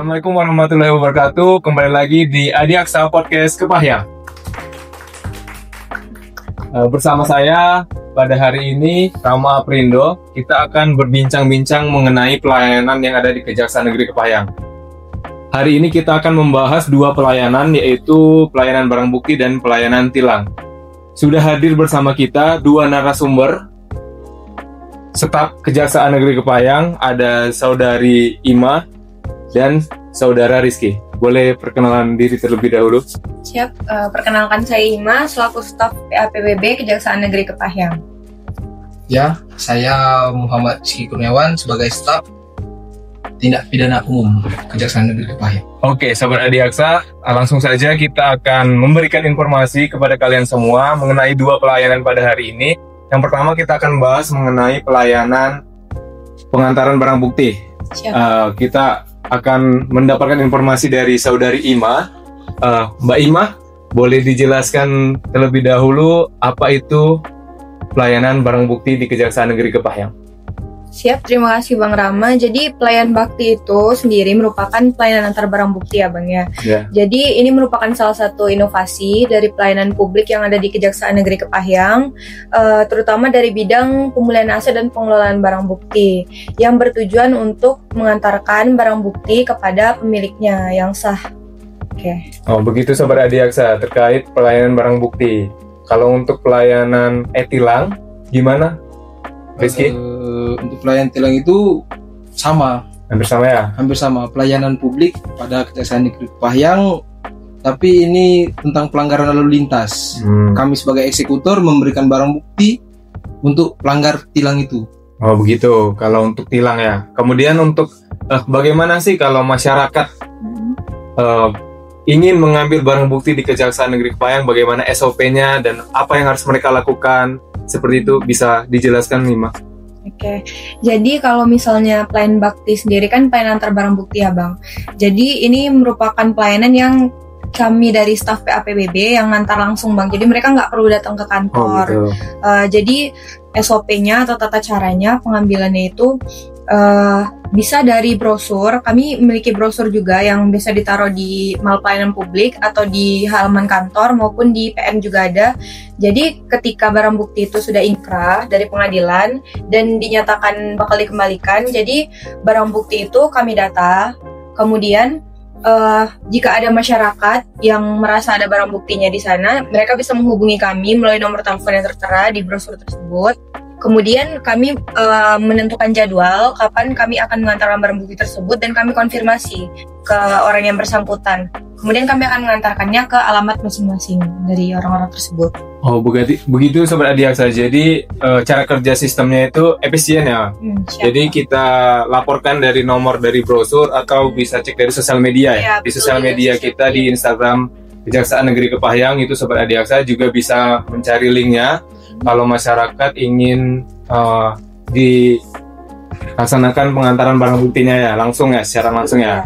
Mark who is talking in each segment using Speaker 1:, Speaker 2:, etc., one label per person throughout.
Speaker 1: Assalamualaikum warahmatullahi wabarakatuh. Kembali lagi di Adiaksa Podcast Kepahyang. Bersama saya pada hari ini, Rama Aprindo, kita akan berbincang-bincang mengenai pelayanan yang ada di Kejaksaan Negeri Kepahyang. Hari ini kita akan membahas dua pelayanan, yaitu pelayanan barang bukti dan pelayanan tilang. Sudah hadir bersama kita dua narasumber staf Kejaksaan Negeri Kepahyang, ada Saudari Ima dan Saudara Rizky. Boleh perkenalan diri terlebih dahulu?
Speaker 2: Siap, perkenalkan saya Ima, selaku staf PAPBB Kejaksaan Negeri Kepahyang.
Speaker 3: Ya, saya Muhammad Rizky Kurniawan sebagai staf Tindak Pidana Umum Kejaksaan Negeri Kepahyang.
Speaker 1: Oke, Sahabat Adiaksa, langsung saja kita akan memberikan informasi kepada kalian semua mengenai dua pelayanan pada hari ini. Yang pertama kita akan bahas mengenai pelayanan pengantaran barang bukti. Kita akan mendapatkan informasi dari Saudari Ima. Mbak Ima, boleh dijelaskan terlebih dahulu apa itu pelayanan barang bukti di Kejaksaan Negeri Kepahyang?
Speaker 2: Siap, terima kasih Bang Rama. Jadi pelayan bakti itu sendiri merupakan pelayanan antar barang bukti ya Bang ya. Jadi ini merupakan salah satu inovasi dari pelayanan publik yang ada di Kejaksaan Negeri Kepahyang, terutama dari bidang pemulihan aset dan pengelolaan barang bukti yang bertujuan untuk mengantarkan barang bukti kepada pemiliknya yang sah. Oke.
Speaker 1: Oh, begitu Sahabat Adiaksa terkait pelayanan barang bukti. Kalau untuk pelayanan e-tilang gimana, Rizky?
Speaker 3: Untuk pelayanan tilang itu sama.
Speaker 1: Hampir sama ya?
Speaker 3: Hampir sama, pelayanan publik pada Kejaksaan Negeri Kepahyang, tapi ini tentang pelanggaran lalu lintas. Kami sebagai eksekutor memberikan barang bukti untuk pelanggar tilang itu.
Speaker 1: Oh begitu, kalau untuk tilang ya. Kemudian untuk bagaimana sih kalau masyarakat ingin mengambil barang bukti di Kejaksaan Negeri Kepahyang, bagaimana SOP-nya dan apa yang harus mereka lakukan? Seperti itu, bisa dijelaskan nih, Mas?
Speaker 2: Oke, jadi kalau misalnya pelayan bakti sendiri kan pelayanan antar barang bukti ya Bang. Jadi ini merupakan pelayanan yang kami dari staf PAPBB yang ngantar langsung Bang. Jadi mereka nggak perlu datang ke kantor.
Speaker 1: Oh, gitu.
Speaker 2: Jadi SOP-nya atau tata caranya pengambilannya itu bisa dari brosur. Kami memiliki brosur juga yang bisa ditaruh di mal pelayanan publik atau di halaman kantor maupun di PN juga ada. Jadi ketika barang bukti itu sudah inkrah dari pengadilan dan dinyatakan bakal dikembalikan, jadi barang bukti itu kami data. Kemudian jika ada masyarakat yang merasa ada barang buktinya di sana, mereka bisa menghubungi kami melalui nomor telepon yang tertera di brosur tersebut. Kemudian kami menentukan jadwal kapan kami akan mengantarkan barang bukti tersebut dan kami konfirmasi ke orang yang bersangkutan. Kemudian kami akan mengantarkannya ke alamat masing-masing dari orang-orang tersebut.
Speaker 1: Oh, begitu Sobat Adiaksa. Jadi cara kerja sistemnya itu efisien ya. Jadi kita laporkan dari nomor dari brosur atau bisa cek dari sosial media ya. Di sosial media kita di Instagram Kejaksaan Negeri Kepahyang itu Sobat Adiaksa juga bisa mencari linknya. Kalau masyarakat ingin dilaksanakan pengantaran barang buktinya ya langsung ya, secara langsung ya.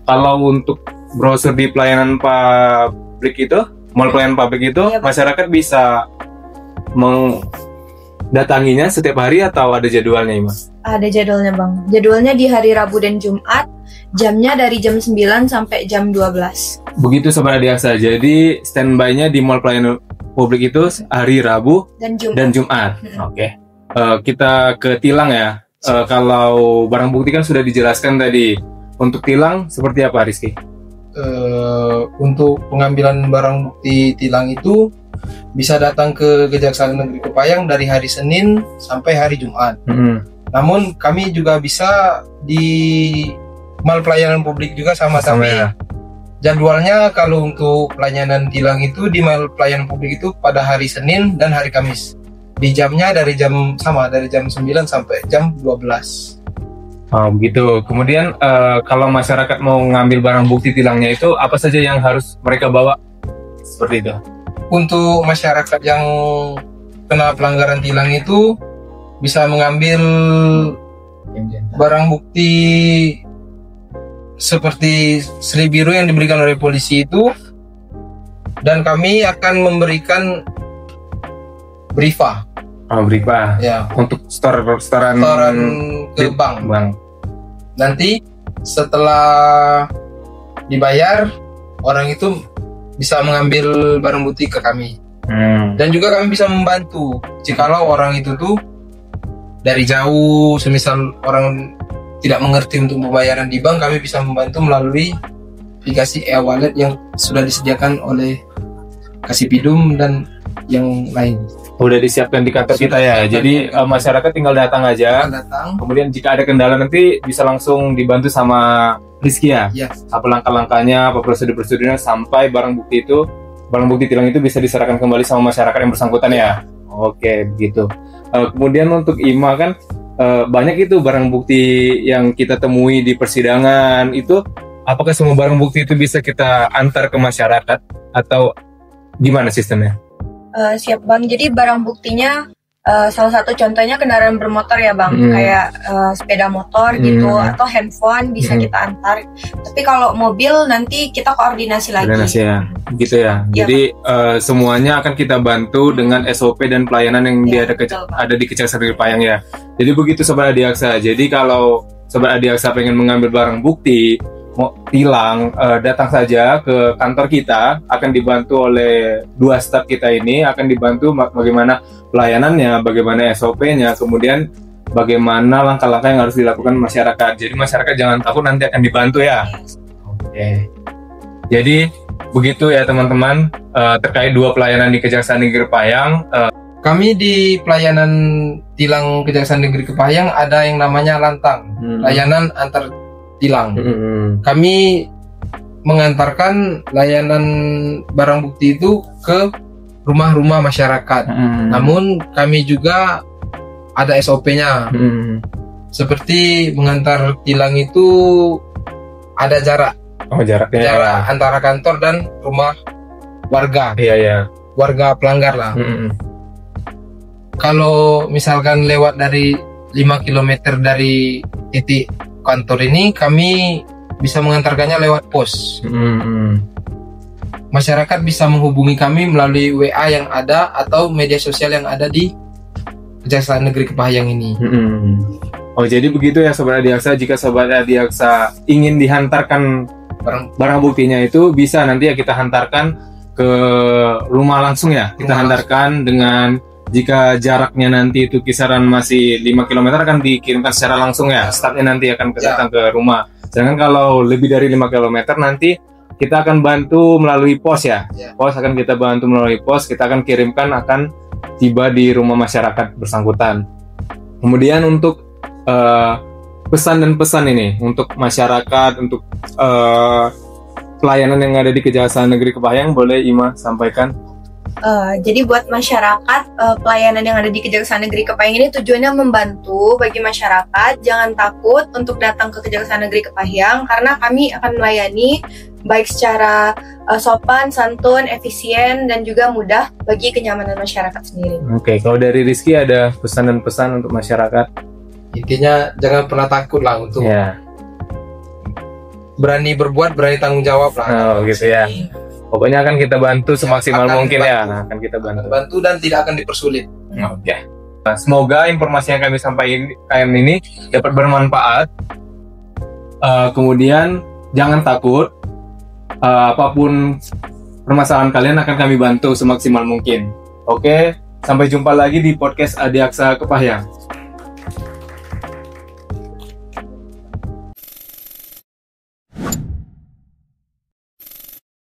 Speaker 1: Kalau untuk brosur di pelayanan publik itu, mal pelayanan publik itu, masyarakat bisa mendatanginya setiap hari atau ada jadwalnya, Mas?
Speaker 2: Ada jadwalnya, Bang. Jadwalnya di hari Rabu dan Jumat, jamnya dari jam 9 sampai jam 12.
Speaker 1: Begitu Sobat Adiaksa. Jadi standby-nya di mal pelayanan publik itu hari Rabu dan Jumat. Oke. Kita ke tilang ya. Kalau barang bukti kan sudah dijelaskan tadi. Untuk tilang seperti apa, Rizky?
Speaker 3: Untuk pengambilan barang bukti tilang itu bisa datang ke Kejaksaan Negeri Kepahyang dari hari Senin sampai hari Jumat. Namun kami juga bisa di mal pelayanan publik juga sama ya. Jadwalnya kalau untuk pelayanan tilang itu di mal pelayanan publik itu pada hari Senin dan hari Kamis. Di jamnya dari jam 9 sampai jam 12.
Speaker 1: Oh, begitu. Kemudian kalau masyarakat mau ngambil barang bukti tilangnya itu apa saja yang harus mereka bawa? Seperti itu.
Speaker 3: Untuk masyarakat yang kena pelanggaran tilang itu bisa mengambil barang bukti seperti seri biru yang diberikan oleh polisi itu, dan kami akan memberikan brifa.
Speaker 1: Brifa.
Speaker 3: Ya.
Speaker 1: Untuk setoran
Speaker 3: ke bank. Nanti setelah dibayar, orang itu bisa mengambil barang bukti ke kami. Dan juga kami bisa membantu jikalau orang itu tuh dari jauh, semisal orang tidak mengerti untuk pembayaran di bank, kami bisa membantu melalui aplikasi e-wallet yang sudah disediakan oleh Kasipidum dan yang lain.
Speaker 1: Udah disiapkan di kantor kita ya. Jadi masyarakat tinggal datang aja. Kemudian jika ada kendala nanti bisa langsung dibantu sama Rizky ya. Apa langkah-langkahnya, apa prosedur-prosedurnya sampai barang bukti tilang itu bisa diserahkan kembali sama masyarakat yang bersangkutan ya. Oke, begitu. Kemudian untuk IMA kan banyak itu barang bukti yang kita temui di persidangan itu. Apakah semua barang bukti itu bisa kita antar ke masyarakat atau gimana sistemnya?
Speaker 2: Siap Bang, jadi barang buktinya salah satu contohnya kendaraan bermotor ya Bang, kayak sepeda motor gitu atau handphone bisa kita antar. Tapi kalau mobil nanti kita koordinasi lagi.
Speaker 1: Koordinasi ya, gitu ya. Jadi semuanya akan kita bantu dengan SOP dan pelayanan yang ada di Kejaksaan Negeri Kepayang ya. Jadi begitu Sobat Adiaksa. Jadi kalau Sobat Adiaksa pengen mengambil barang bukti mau tilang, datang saja ke kantor kita, akan dibantu oleh 2 staf kita ini, akan dibantu bagaimana pelayanannya, bagaimana SOP-nya, kemudian bagaimana langkah-langkah yang harus dilakukan masyarakat. Jadi masyarakat jangan takut, nanti akan dibantu ya. Oke. Jadi begitu ya teman-teman, terkait 2 pelayanan di Kejaksaan Negeri Kepayang.
Speaker 3: Kami di pelayanan tilang Kejaksaan Negeri Kepayang ada yang namanya lantang, layanan antar tilang. Kami mengantarkan layanan barang bukti itu ke rumah-rumah masyarakat. Namun kami juga ada SOP-nya. Seperti mengantar tilang itu ada jarak.
Speaker 1: Jaraknya.
Speaker 3: Jarak antara kantor dan rumah warga.
Speaker 1: Iya.
Speaker 3: Warga pelanggar lah. Kalau misalkan lewat dari 5 km dari titik kantor ini, kami bisa mengantarkannya lewat pos. Masyarakat bisa menghubungi kami melalui WA yang ada atau media sosial yang ada di Kejaksaan Negeri Kepayang ini.
Speaker 1: Oh, jadi begitu ya Sobat Adiaksa. Jika Sobat Adiaksa ingin dihantarkan barang buktinya itu, bisa nanti ya kita hantarkan ke rumah langsung ya. Kita hantarkan dengan, jika jaraknya nanti itu kisaran masih 5 km akan dikirimkan secara langsung ya. Stafnya nanti akan datang ke rumah. Sedangkan kalau lebih dari 5 km nanti kita akan bantu melalui pos ya. Pos akan kita bantu melalui pos, kita akan kirimkan, akan tiba di rumah masyarakat bersangkutan. Kemudian untuk pesan dan pesan ini untuk masyarakat, untuk pelayanan yang ada di Kejaksaan Negeri Kepayang, boleh Ima sampaikan?
Speaker 2: Jadi buat masyarakat, pelayanan yang ada di Kejaksaan Negeri Kepayang ini tujuannya membantu bagi masyarakat. Jangan takut untuk datang ke Kejaksaan Negeri Kepayang, karena kami akan melayani baik secara sopan, santun, efisien, dan juga mudah bagi kenyamanan masyarakat sendiri.
Speaker 1: Oke, kalau dari Rizky ada pesan dan pesan untuk masyarakat?
Speaker 3: Intinya jangan pernah takut lah untuk berani berbuat, berani tanggung jawab lah.
Speaker 1: Oh gitu ya. Pokoknya akan kita bantu semaksimal mungkin ya. Akan kita
Speaker 3: bantu dan tidak akan dipersulit.
Speaker 1: Oke. Nah, semoga informasi yang kami sampaikan ini dapat bermanfaat. Kemudian jangan takut. Apapun permasalahan kalian akan kami bantu semaksimal mungkin. Oke, sampai jumpa lagi di podcast Adiaksa Kepayang.